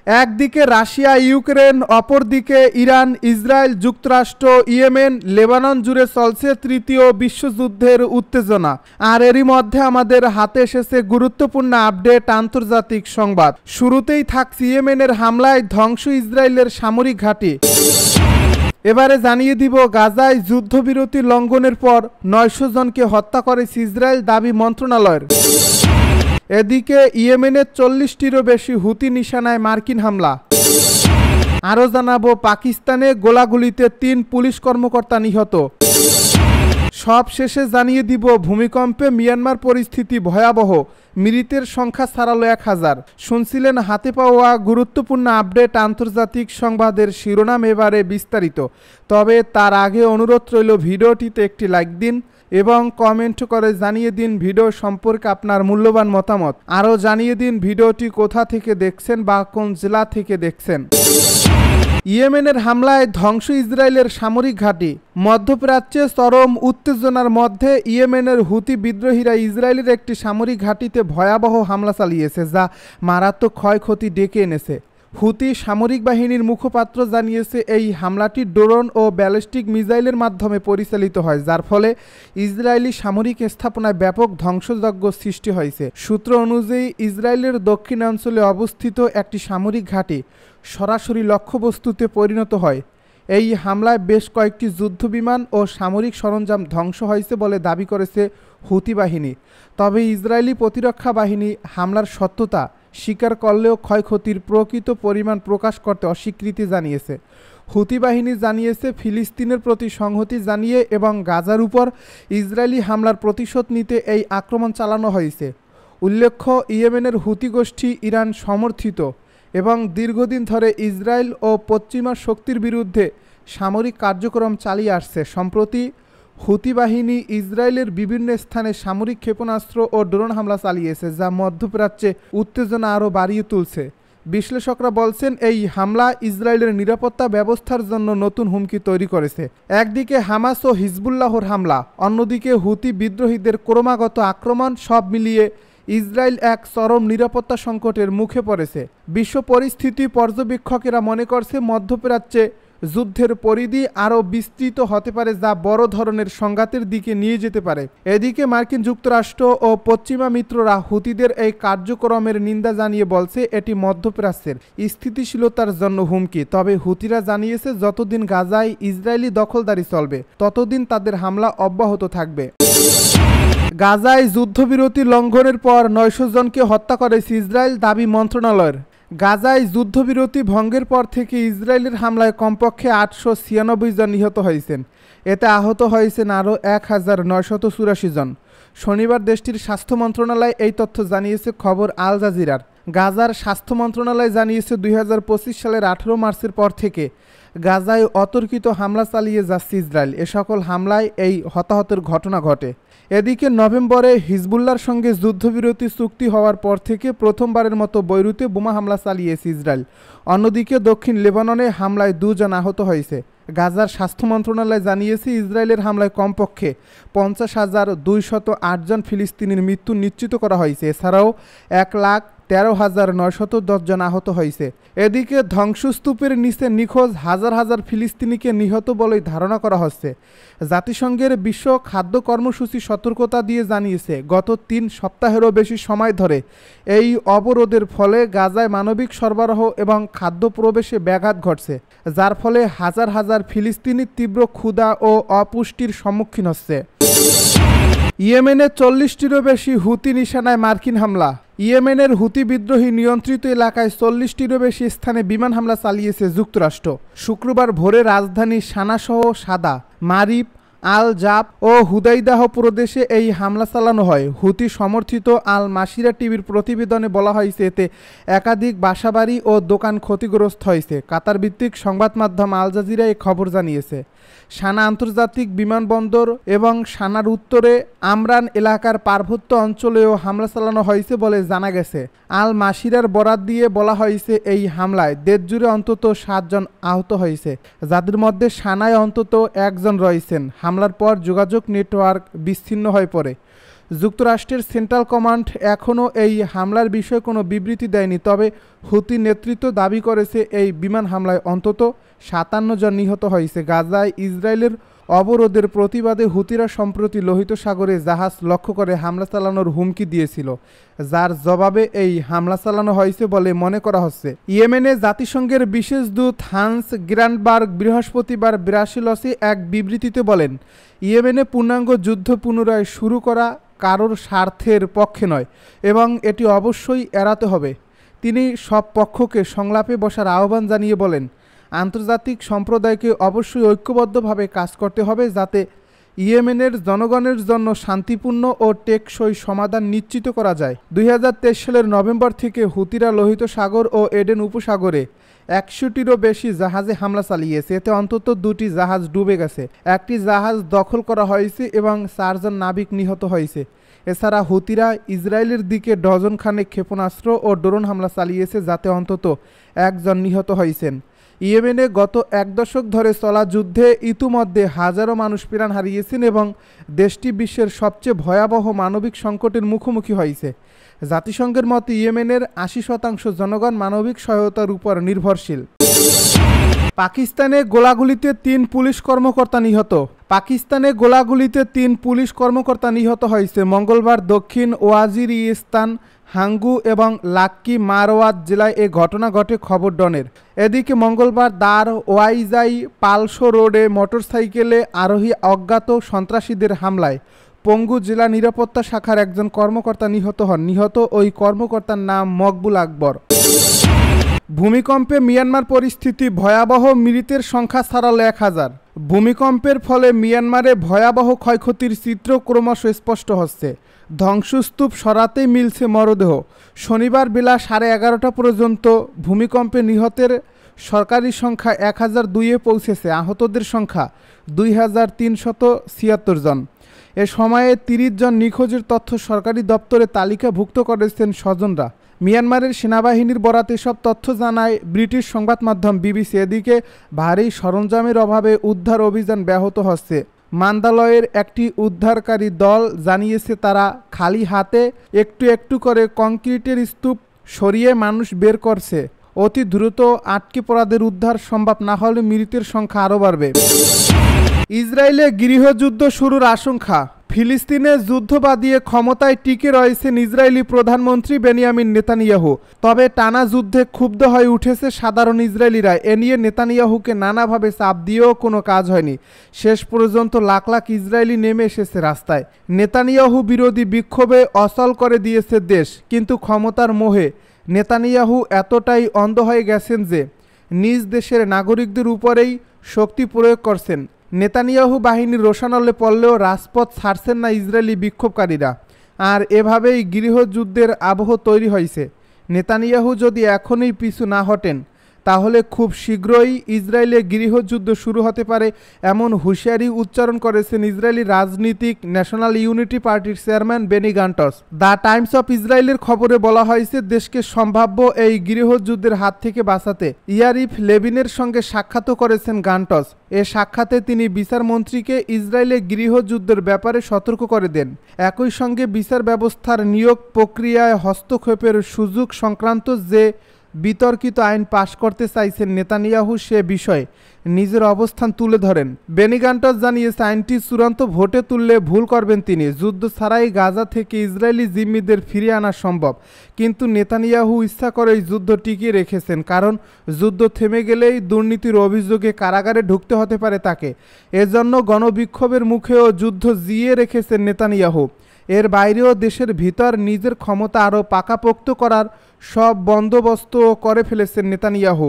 একদিকে Russia Ukraine, অপরদিকে Iran, Israel, যুক্তরাষ্ট্র, ইয়েমেন, লেবানন জুড়ে চলছে তৃতীয় বিশ্বযুদ্ধের উত্তেজনা। আর এরই মধ্যে আমাদের হাতে এসেছে গুরুত্বপূর্ণ আপডেট, আন্তর্জাতিক সংবাদ। শুরুতেই থাকছে ইয়েমেনের হামলায় ধ্বংস ইসরায়েলের সামরিক ঘাঁটি। এবারে জানিয়ে দিব, গাজায় যুদ্ধবিরতি লঙ্ঘনের পর 900 জনকে হত্যা করেছে ইসরায়েল, দাবি মন্ত্রণালয়ের। এদিকে ইয়েমেনের 40টিরও বেশি হুতি নিশানায় মার্কিন হামলা। আরও জানাবো, পাকিস্তানে গোলাগুলিতে 3 পুলিশ কর্মকর্তা নিহত। সব শেষে জানিয়ে দিব, ভূমিকম্পে মিয়ানমার পরিস্থিতি ভয়াবহ, মৃতের সংখ্যা ছাড়ালো 1000। শুনছিলেন হাতে পাওয়া গুরুত্বপূর্ণ আপডেট, আন্তর্জাতিক সংবাদের শিরোনাম। এবারে বিস্তারিত। তবে তার আগে অনুরোধ রইল, ভিডিওটিতে একটি লাইক দিন এবং কমেন্ট করে জানিয়ে দিন ভিডিও সম্পর্কে আপনার মূল্যবান মতামত। আরও জানিয়ে দিন ভিডিওটি কোথা থেকে দেখছেন বা কোন জেলা থেকে দেখছেন। ইয়েমেনের হামলায় ধ্বংস ইসরায়েলের সামরিক ঘাঁটি। মধ্যপ্রাচ্যে চরম উত্তেজনার মধ্যে ইয়েমেনের হুতি বিদ্রোহীরা ইসরায়েলের একটি সামরিক ঘাঁটিতে ভয়াবহ হামলা চালিয়েছে, যা মারাত্মক ক্ষয়ক্ষতি ডেকে এনেছে। হুতি সামরিক বাহিনীর মুখপাত্র জানিয়েছে, এই হামলাটি ড্রোন ও ব্যালিস্টিক মিসাইলের মাধ্যমে পরিচালিত হয়, যার ফলে ইসরায়েলি সামরিক স্থাপনায় ব্যাপক ধ্বংসযজ্ঞ সৃষ্টি হয়েছে। সূত্র অনুযায়ী ইসরায়েলের দক্ষিণাঞ্চলে অবস্থিত একটি সামরিক ঘাঁটি সরাসরি লক্ষ্যবস্তুতে পরিণত হয়। এই হামলায় বেশ কয়েকটি যুদ্ধবিমান ও সামরিক সরঞ্জাম ধ্বংস হয়েছে বলে দাবি করেছে হুতি বাহিনী। তবে ইসরায়েলি প্রতিরক্ষা বাহিনী হামলার সত্যতা স্বীকার করলেও ক্ষয়ক্ষতির প্রকৃত পরিমাণ প্রকাশ করতে অস্বীকৃতি জানিয়েছে। হুতি বাহিনী জানিয়েছে, ফিলিস্তিনের প্রতি সংহতি জানিয়ে এবং গাজার উপর ইসরায়েলি হামলার প্রতিশোধ নিতে এই আক্রমণ চালানো হয়েছে। উল্লেখ্য, ইয়েমেনের হুতি গোষ্ঠী ইরান সমর্থিত এবং দীর্ঘদিন ধরে ইসরায়েল ও পশ্চিমা শক্তির বিরুদ্ধে সামরিক কার্যক্রম চালিয়ে আসছে। সম্প্রতি হুতি বাহিনী ইসরায়েলের বিভিন্ন স্থানে সামরিক ক্ষেপণাস্ত্র ও ড্রোন হামলা চালিয়েছে, যা মধ্যপ্রাচ্যে উত্তেজনা আরও বাড়িয়ে তুলছে। বিশ্লেষকরা বলছেন, এই হামলা ইসরায়েলের নিরাপত্তা ব্যবস্থার জন্য নতুন হুমকি তৈরি করেছে। একদিকে হামাস ও হিজবুল্লাহর হামলা, অন্যদিকে হুতি বিদ্রোহীদের ক্রমাগত আক্রমণ, সব মিলিয়ে ইসরায়েল এক চরম নিরাপত্তা সংকটের মুখে পড়েছে। বিশ্ব পরিস্থিতি পর্যবেক্ষকেরা মনে করছে, মধ্যপ্রাচ্যে যুদ্ধের পরিধি আরও বিস্তৃত হতে পারে, যা বড় ধরনের সংঘাতের দিকে নিয়ে যেতে পারে। এদিকে মার্কিন যুক্তরাষ্ট্র ও পশ্চিমা মিত্ররা হুতিদের এই কার্যক্রমের নিন্দা জানিয়ে বলছে, এটি মধ্যপ্রাচ্যের স্থিতিশীলতার জন্য হুমকি। তবে হুতিরা জানিয়েছে, যতদিন গাজায় ইসরায়েলি দখলদারি চলবে ততদিন তাদের হামলা অব্যাহত থাকবে। গাজায় যুদ্ধবিরতি লঙ্ঘনের পর 900 জনকে হত্যা করেছে ইসরায়েল, দাবি মন্ত্রণালয়ের। গাজায় যুদ্ধবিরতি ভঙ্গের পর থেকে ইসরায়েলের হামলায় কমপক্ষে 896 জন নিহত হয়েছেন। এতে আহত হয়েছেন আরও 1984 জন। শনিবার দেশটির স্বাস্থ্য মন্ত্রণালয় এই তথ্য জানিয়েছে খবর আল জাজিরার। গাজার স্বাস্থ্য মন্ত্রণালয় জানিয়েছে, 2025 সালের 18 মার্চের পর থেকে গাজায় অতর্কিত হামলা চালিয়ে যাচ্ছে ইসরায়েল। এ সকল হামলায় এই হতাহতের ঘটনা ঘটে। এদিকে নভেম্বরে হিজবুল্লাহর সঙ্গে যুদ্ধবিরতি চুক্তি হওয়ার পর থেকে প্রথমবারের মতো বৈরুতে বোমা হামলা চালিয়েছে ইসরায়েল। অন্যদিকে দক্ষিণ লেবাননে হামলায় 2 জন আহত হয়েছে। গাজার স্বাস্থ্য মন্ত্রণালয় জানিয়েছে, ইসরায়েলের হামলায় কমপক্ষে 50,208 জন ফিলিস্তিনির মৃত্যু নিশ্চিত করা হয়েছে। এছাড়াও 1,13,910 জন আহত হয়েছে। এদিকে ধ্বংসস্তূপের নিচে নিখোঁজ হাজার হাজার ফিলিস্তিনিকে নিহত বলেই ধারণা করা হচ্ছে। জাতিসংঘের বিশ্ব খাদ্য কর্মসূচি সতর্কতা দিয়ে জানিয়েছে, গত 3 সপ্তাহেরও বেশি সময় ধরে এই অবরোধের ফলে গাজায় মানবিক সরবরাহ এবং খাদ্য প্রবেশে ব্যাঘাত ঘটছে, যার ফলে হাজার হাজার ফিলিস্তিনি তীব্র ক্ষুধা ও অপুষ্টির সম্মুখীন হচ্ছে। ইয়েমেনে 40টিরও বেশি হুতি নিশানায় মার্কিন হামলা। ইয়েমেনের হুতি বিদ্রোহী নিয়ন্ত্রিত এলাকায় 40টিরও বেশি স্থানে বিমান হামলা চালিয়েছে যুক্তরাষ্ট্র। শুক্রবার ভোরে রাজধানী সানাসহ সাদা, মারিব, আল জাব ও হুদাইদাহ প্রদেশে এই হামলা চালানো হয়। হুতি সমর্থিত আল মাসিরা টিভির প্রতিবেদনে বলা হয়েছে, এতে একাধিক বাসাবাড়ি ও দোকান ক্ষতিগ্রস্ত হয়েছে। কাতার ভিত্তিক সংবাদ মাধ্যম আল জাজিরা এই খবর জানিয়েছে। সানা আন্তর্জাতিক বিমানবন্দর এবং সানার উত্তরে আমরান এলাকার পার্বত্য অঞ্চলেও হামলা চালানো হয়েছে বলে জানা গেছে। আল মাসিরার বরাত দিয়ে বলা হয়েছে, এই হামলায় দেশ জুড়ে অন্তত 7 জন আহত হয়েছে, যাদের মধ্যে সানায় অন্তত 1 জন রয়েছেন। হামলার পর যোগাযোগ নেটওয়ার্ক বিচ্ছিন্ন হয়ে পড়ে। যুক্তরাষ্ট্রের সেন্ট্রাল কমান্ড এখনও এই হামলার বিষয়ে কোনো বিবৃতি দেয়নি, তবে হুতি নেতৃত্ব দাবি করেছে এই বিমান হামলায় অন্তত ৫৭ জন নিহত হয়েছে। গাজায় ইসরায়েলের অবরোধের প্রতিবাদে হুতিরা সম্প্রতি লোহিত সাগরে জাহাজ লক্ষ্য করে হামলা চালানোর হুমকি দিয়েছিল, যার জবাবে এই হামলা চালানো হয়েছে বলে মনে করা হচ্ছে। ইয়েমেনে জাতিসংঘের বিশেষ দূত হান্স গ্রান্ডবার্গ বৃহস্পতিবার ব্রাসেলসে এক বিবৃতিতে বলেন, ইয়েমেনে পূর্ণাঙ্গ যুদ্ধ পুনরায় শুরু করা কারোর স্বার্থের পক্ষে নয় এবং এটি অবশ্যই এড়াতে হবে। তিনি সব পক্ষকে সংলাপে বসার আহ্বান জানিয়ে বলেন, আন্তর্জাতিক সম্প্রদায়কে অবশ্যই ঐক্যবদ্ধভাবে কাজ করতে হবে যাতে ইয়েমেনের জনগণের জন্য শান্তিপূর্ণ ও টেকসই সমাধান নিশ্চিত করা যায়। ২০২৩ সালের নভেম্বর থেকে হুতিরা লোহিত সাগর ও এডেন উপসাগরে ১০০টিরও বেশি জাহাজে হামলা চালিয়েছে। এতে অন্তত ২টি জাহাজ ডুবে গেছে, একটি জাহাজ দখল করা হয়েছে এবং ৪ জন নাবিক নিহত হয়েছে। এছাড়া হুতিরা ইসরায়েলের দিকে ডজন খানেক ক্ষেপণাস্ত্র ও ড্রোন হামলা চালিয়েছে, যাতে অন্তত ১ জন নিহত হয়েছেন। ইয়েমেনে গত ১ দশক ধরে চলা যুদ্ধে ইতিমধ্যে হাজারো মানুষ প্রাণ হারিয়েছেন এবং দেশটি বিশ্বের সবচেয়ে ভয়াবহ মানবিক সংকটের মুখোমুখি হয়েছে। জাতিসংঘের মতে ইয়েমেনের ৮০% জনগণ মানবিক সহায়তার উপর নির্ভরশীল। পাকিস্তানে গোলাগুলিতে ৩ পুলিশ কর্মকর্তা নিহত। পাকিস্তানে গোলাগুলিতে ৩ পুলিশ কর্মকর্তা নিহত হয়েছে। মঙ্গলবার দক্ষিণ ওয়াজিরিস্তান, হাঙ্গু এবং লাক্কি মারওয়াত জেলায় এ ঘটনা ঘটে। খবর ডনের। এদিকে মঙ্গলবার দার ওয়াইজাই পালসো রোডে মোটরসাইকেলে আরোহী অজ্ঞাত সন্ত্রাসীদের হামলায় পঙ্গু জেলা নিরাপত্তা শাখার একজন কর্মকর্তা নিহত হন। নিহত ওই কর্মকর্তার নাম মকবুল আকবর। ভূমিকম্পে মিয়ানমার পরিস্থিতি ভয়াবহ, মৃতের সংখ্যা ছাড়ালো ১,০০০। ভূমিকম্পের ফলে মিয়ানমারে ভয়াবহ ক্ষয়ক্ষতির চিত্র ক্রমশ স্পষ্ট হচ্ছে। ধ্বংসস্তূপ সরাতেই মিলছে মরদেহ। শনিবার বেলা 11:30 পর্যন্ত ভূমিকম্পে নিহতের সরকারি সংখ্যা ১,০০২-এ পৌঁছেছে। আহতদের সংখ্যা ২,৩৭৬ জন। এ সময়ে ৩০ জন নিখোঁজের তথ্য সরকারি দপ্তরে তালিকাভুক্ত করেছেন স্বজনরা। মিয়ানমারের সেনাবাহিনীর বরাতে সব তথ্য জানায় ব্রিটিশ সংবাদ মাধ্যম বিবিসি। এদিকে ভারী সরঞ্জামের অভাবে উদ্ধার অভিযান ব্যাহত হচ্ছে। মান্দালয়ের একটি উদ্ধারকারী দল জানিয়েছে তারা খালি হাতে একটু একটু করে কংক্রিটের স্তূপ সরিয়ে মানুষ বের করছে। অতি দ্রুত আটকে পড়াদের উদ্ধার সম্ভব না হলে মৃতের সংখ্যা আরও বাড়বে। ইসরায়েলে গৃহযুদ্ধ শুরুর আশঙ্কা। ফিলিস্তিনে যুদ্ধ বাদিয়ে ক্ষমতায় টিকে রয়েছেন ইসরায়েলি প্রধানমন্ত্রী বেনিয়ামিন নেতানিয়াহু। তবে টানা যুদ্ধে ক্ষুব্ধ হয়ে উঠেছে সাধারণ ইসরায়েলিরা। এ নিয়ে নেতানিয়াহুকে নানাভাবে চাপ দিয়েও কোনো কাজ হয়নি। শেষ পর্যন্ত লাখ লাখ ইসরায়েলি নেমে এসেছে রাস্তায়। নেতানিয়াহু বিরোধী বিক্ষোভে অচল করে দিয়েছে দেশ, কিন্তু ক্ষমতার মোহে নেতানিয়াহু এতটাই অন্ধ হয়ে গেছেন যে নিজ দেশের নাগরিকদের উপরেই শক্তি প্রয়োগ করছেন। নেতানিয়াহু বাহিনীর রোষানলে পড়লেও রাজপথ ছাড়ছেন না ইসরায়েলি বিক্ষোভকারীরা। আর এভাবেই গৃহযুদ্ধের আবহ তৈরি হয়েছে। নেতানিয়াহু যদি এখনই পিছু না হটেন তাহলে খুব শীঘ্রই ইসরায়েলে গৃহযুদ্ধ শুরু হতে পারে, এমন হুঁশিয়ারি উচ্চারণ করেছেন ইসরায়েলি রাজনীতিক ন্যাশনাল ইউনিটি পার্টির chairman Benny Gantz. The Times of ইসরায়েলের খবরে বলা হয়েছে, দেশকে সম্ভাব্য এই গৃহযুদ্ধের হাত থেকে বাঁচাতে ইয়ারিফ লেভিনের সঙ্গে সাক্ষাৎ করেছেন গান্টস। এ সাক্ষাতে তিনি বিচারমন্ত্রীকে ইসরায়েলে গৃহযুদ্ধের ব্যাপারে সতর্ক করে দেন। একই সঙ্গে বিচার ব্যবস্থার নিয়োগ প্রক্রিয়ায় হস্তক্ষেপের সুযোগ সংক্রান্ত যে বিতর্কিত আইন পাশ করতে চাইছেন নেতানিয়াহু, সে বিষয়ে নিজের অবস্থান তুলে ধরেন। বেনি গান্টস জানিয়েছে, আইনটি চূড়ান্ত ভোটে তুললে ভুল করবেন তিনি। যুদ্ধ ছাড়াই গাজা থেকে ইসরায়েলি জিম্মিদের ফিরিয়ে আনা সম্ভব, কিন্তু নেতানিয়াহু ইচ্ছা করেই যুদ্ধ টিকিয়ে রেখেছেন, কারণ যুদ্ধ থেমে গেলেই দুর্নীতির অভিযোগে কারাগারে ঢুকতে হতে পারে তাকে। এজন্য গণবিক্ষোভের মুখেও যুদ্ধ জিইয়ে রেখেছেন নেতানিয়াহু। এর বাইরেও দেশের ভিতর নিজের ক্ষমতা আরও পাকাপোক্ত করার সব বন্দোবস্ত করে ফেলেছেন নেতানিয়াহু।